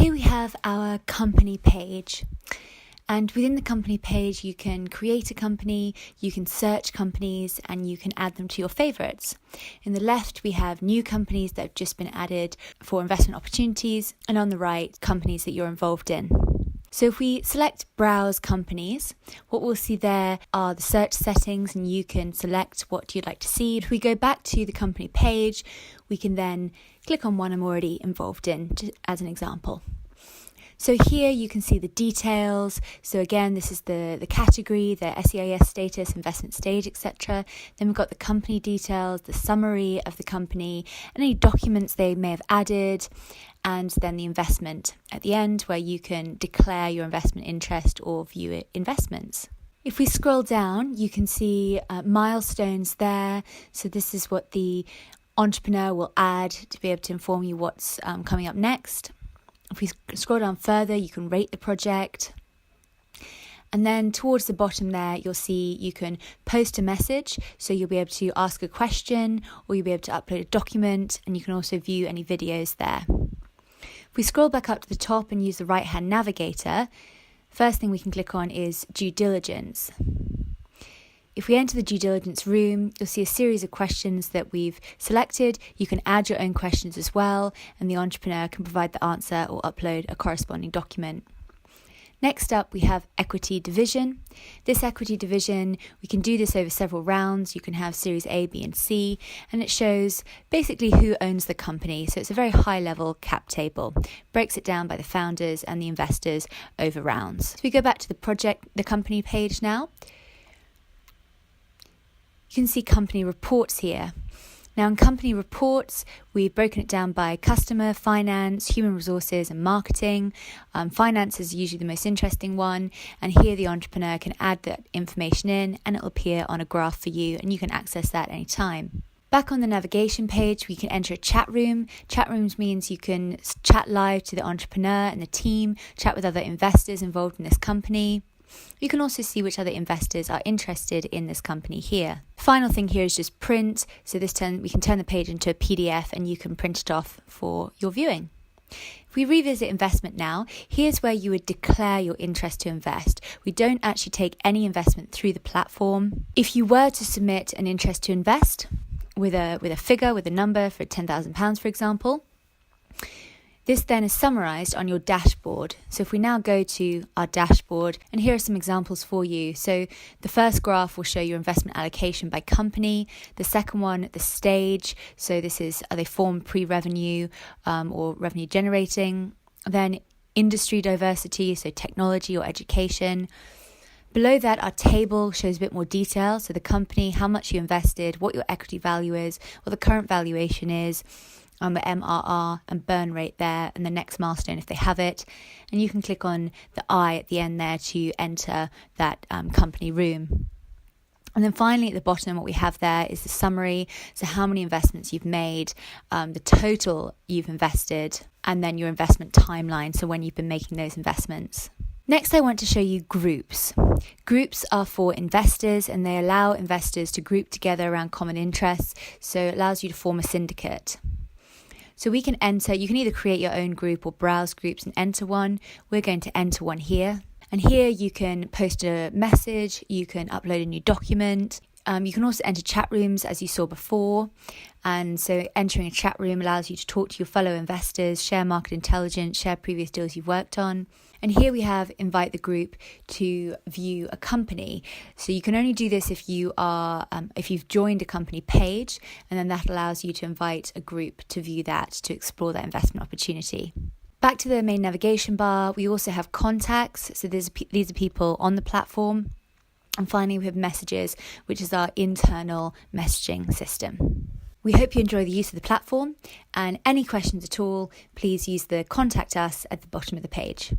Here we have our company page. And within the company page, you can create a company, you can search companies, and you can add them to your favorites. In the left, we have new companies that have just been added for investment opportunities, and on the right, companies that you're involved in. So if we select Browse Companies, what we'll see there are the search settings, and you can select what you'd like to see. If we go back to the company page, we can then click on one I'm already involved in, as an example. So here you can see the details. So again, this is the category, the SEIS status, investment stage, etc. Then we've got the company details, the summary of the company, and any documents they may have added, and then the investment at the end where you can declare your investment interest or view investments. If we scroll down, you can see milestones there. So this is what the entrepreneur will add to be able to inform you what's coming up next. If we scroll down further, you can rate the project. And then towards the bottom there, you'll see you can post a message. So you'll be able to ask a question, or you'll be able to upload a document, and you can also view any videos there. If we scroll back up to the top and use the right-hand navigator, first thing we can click on is due diligence. If we enter the due diligence room, you'll see a series of questions that we've selected. You can add your own questions as well, and the entrepreneur can provide the answer or upload a corresponding document. Next up, we have equity division. This equity division, we can do this over several rounds. You can have series A, B, and C, and it shows basically who owns the company. So it's a very high-level cap table. Breaks it down by the founders and the investors over rounds. So we go back to the company page now. You can see company reports here. Now in company reports, we've broken it down by customer, finance, human resources and marketing. Finance is usually the most interesting one, and here the entrepreneur can add that information in and it'll appear on a graph for you, and you can access that anytime. Back on the navigation page, we can enter a chat room. Chat rooms means you can chat live to the entrepreneur and the team, chat with other investors involved in this company. You can also see which other investors are interested in this company here. Final thing here is just print. So we can turn the page into a PDF and you can print it off for your viewing. If we revisit investment now, here's where you would declare your interest to invest. We don't actually take any investment through the platform. If you were to submit an interest to invest with a figure, with a number for £10,000, for example, this then is summarised on your dashboard. So if we now go to our dashboard, and here are some examples for you. So the first graph will show your investment allocation by company. The second one, the stage. So this is, are they formed pre-revenue or revenue generating? Then industry diversity, so technology or education. Below that, our table shows a bit more detail. So the company, how much you invested, what your equity value is, what the current valuation is, the MRR and burn rate there, and the next milestone if they have it. And you can click on the I at the end there to enter that company room. And then finally at the bottom, what we have there is the summary. So how many investments you've made, the total you've invested, and then your investment timeline. So when you've been making those investments. Next, I want to show you groups. Groups are for investors, and they allow investors to group together around common interests. So it allows you to form a syndicate. So you can either create your own group or browse groups and enter one. We're going to enter one here. And here you can post a message, you can upload a new document. You can also enter chat rooms as you saw before. And so entering a chat room allows you to talk to your fellow investors, share market intelligence, share previous deals you've worked on. And here we have invite the group to view a company. So you can only do this if you've joined a company page, and then that allows you to invite a group to view that, to explore that investment opportunity. Back to the main navigation bar, we also have contacts. So these are people on the platform. And finally, we have messages, which is our internal messaging system. We hope you enjoy the use of the platform, and any questions at all, please use the contact us at the bottom of the page.